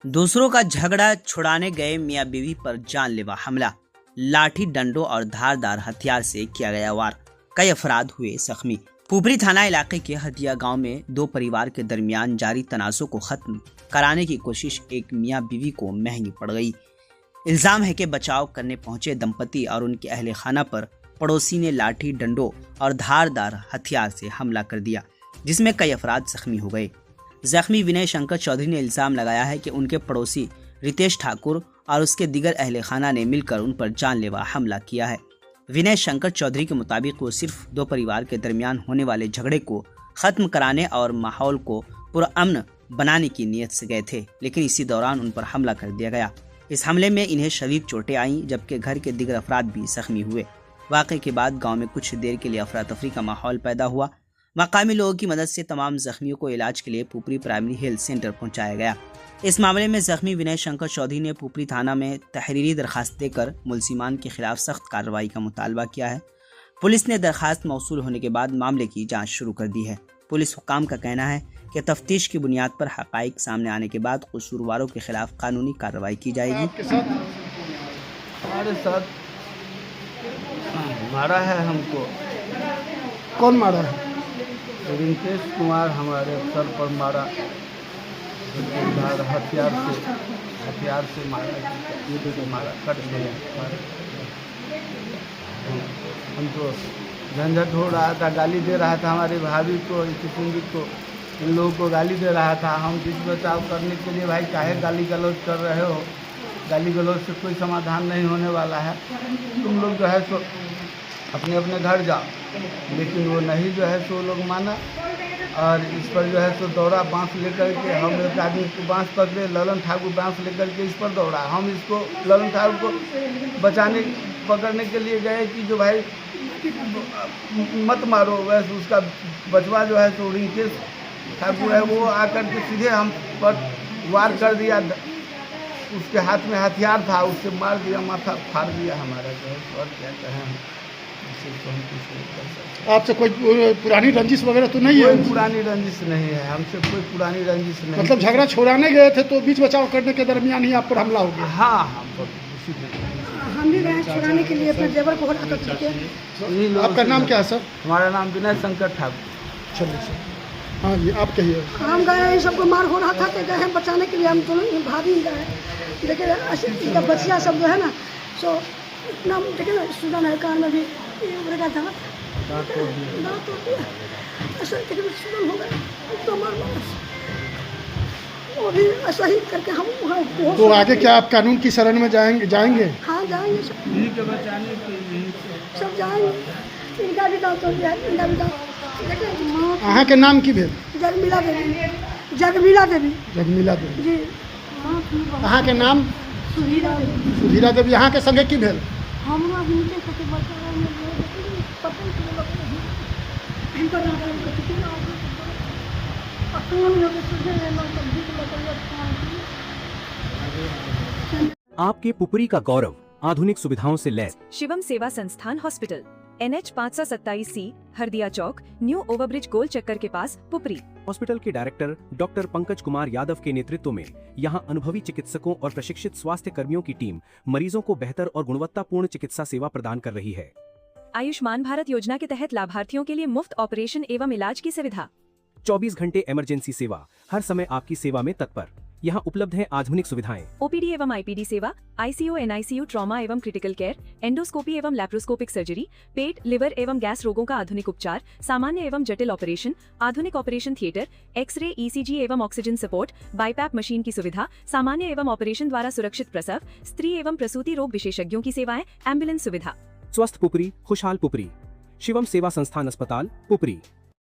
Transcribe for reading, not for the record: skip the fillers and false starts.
दूसरों का झगड़ा छुड़ाने गए मियां बीवी पर जानलेवा हमला, लाठी डंडों और धारदार हथियार से किया गया वार, कई अफराद हुए जख्मी। पुपरी थाना इलाके के हदिया गांव में दो परिवार के दरमियान जारी तनाज़ों को खत्म कराने की कोशिश एक मियां बीवी को महंगी पड़ गई। इल्जाम है कि बचाव करने पहुंचे दंपति और उनके अहले खाना पर पड़ोसी ने लाठी डंडों और धारदार हथियार से हमला कर दिया, जिसमें कई अफराद जख्मी हो गए। जख्मी विनय शंकर चौधरी ने इल्जाम लगाया है कि उनके पड़ोसी रितेश ठाकुर और उसके दिगर अहले खाना ने मिलकर उन पर जानलेवा हमला किया है। विनय शंकर चौधरी के मुताबिक वो सिर्फ दो परिवार के दरमियान होने वाले झगड़े को खत्म कराने और माहौल को पुरअमन बनाने की नीयत से गए थे, लेकिन इसी दौरान उन पर हमला कर दिया गया। इस हमले में इन्हें शदीद चोटें आईं, जबकि घर के दिगर अफराद भी जख्मी हुए। वाक़े के बाद गांव में कुछ देर के लिए अफरा तफरी का माहौल पैदा हुआ। मकामी लोगों की मदद से तमाम जख्मियों को इलाज के लिए पुपरी प्राइमरी हेल्थ सेंटर पहुंचाया गया। इस मामले में जख्मी विनय शंकर चौधरी ने पुपरी थाना में तहरीरी दरखास्त देकर मुलजिमान के खिलाफ सख्त कार्रवाई का मुतालबा किया है। पुलिस ने दरखास्त मौसूल होने के बाद मामले की जांच शुरू कर दी है। पुलिस हुकाम का कहना है कि तफ्तीश की बुनियाद पर हकाइक सामने आने के बाद कसूरवारों के खिलाफ कानूनी कार्रवाई की जाएगी। हमारे साथ मारा है हमको। कौन मारा है? रितेश कुमार हमारे सर पर मारा, हथियार से मारा, मारा कट दिया। हमको झंझट हो रहा था, गाली दे रहा था हमारी भाभी को, किसी को, इन लोगों को गाली दे रहा था। हम बीच बचाव करने के लिए, भाई काहे गाली गलौज कर रहे हो, गाली गलौज से कोई समाधान नहीं होने वाला है, तुम लोग जो है सो अपने अपने घर जाओ। लेकिन वो नहीं जो है सो लोग माना और इस पर जो है सो दौड़ा बांस लेकर के। हम एक आदमी को बांस पकड़े, ललन ठाकुर बांस लेकर के इस पर दौड़ा। हम इसको ललन ठाकुर को पकड़ने के लिए गए कि जो भाई मत मारो, वैसे उसका बचवा जो है सो रितेश ठाकुर है, वो आकर के सीधे हम पर वार कर दिया। उसके हाथ में हथियार था, उससे मार दिया, माथा फाड़ दिया हमारा जो है। और क्या कहें, आपसे कोई पुरानी रंजिश वगैरह तो नहीं है? कोई पुरानी रंजिश नहीं है, हमसे कोई पुरानी रंजिश नहीं। मतलब झगड़ा छुड़ाने गए थे तो बीच बचाव करने के दरमियान ही आप पर हमला हो गया? हाँ, हम भी गए छुड़ाने के लिए, अपने जेवर को हटा कर। आपका नाम क्या है सर? हमारा नाम विनय शंकर ठाकुर। चलिए सर, हाँ जी, आप कहिए। हम गए, इन सबको मार हो रहा था तो गए बचाने के लिए। हम दोनों भाभी गए, देखिए इनका बचिया सब जो है ना सो इतना देखिए ना, सुना है कान में भी था, दाँत तोड़ दिया, ऐसा देखिए सुनन हो गया तो मार वो भी ऐसा ही करके हम वहाँ। तो आगे क्या आप कानून की शरण में जाएंगे? हाँ जाएंगे, बचाने के लिए सब जाएंगे। इनका भी दाँत तोड़ दिया, इनका भी दाँत। अहाँ के नाम की भेल? जगमीला देवी। जगमीला देवी। जगमीला देवी जी। अहाँ के नाम? सुधीरा देवी। सुधीरा देवी। अहाँ के संगे की भेल? हमरा आपके पुपरी का गौरव, आधुनिक सुविधाओं से लैस शिवम सेवा संस्थान हॉस्पिटल, NH 527C, हरदिया चौक, न्यू ओवरब्रिज गोल चक्कर के पास, पुपरी। हॉस्पिटल के डायरेक्टर डॉक्टर पंकज कुमार यादव के नेतृत्व में यहां अनुभवी चिकित्सकों और प्रशिक्षित स्वास्थ्य कर्मियों की टीम मरीजों को बेहतर और गुणवत्तापूर्ण चिकित्सा सेवा प्रदान कर रही है। आयुष्मान भारत योजना के तहत लाभार्थियों के लिए मुफ्त ऑपरेशन एवं इलाज की सुविधा। 24 घंटे इमरजेंसी सेवा, हर समय आपकी सेवा में तत्पर। यहाँ उपलब्ध है आधुनिक सुविधाएं, OPD एवं IPD सेवा, ICU NICU ट्रॉमा एवं क्रिटिकल केयर, एंडोस्कोपी एवं लैप्रोस्कोपिक सर्जरी, पेट, लिवर एवं गैस रोगों का आधुनिक उपचार, सामान्य एवं जटिल ऑपरेशन, आधुनिक ऑपरेशन थिएटर, एक्सरे, ECG एवं ऑक्सीजन सपोर्ट, बाईपैप मशीन की सुविधा, सामान्य एवं ऑपरेशन द्वारा सुरक्षित प्रसव, स्त्री एवं प्रसूति रोग विशेषज्ञों की सेवाएं, एम्बुलेंस सुविधा। स्वस्थ पुपरी, खुशहाल पुपरी। शिवम सेवा संस्थान अस्पताल, पुपरी।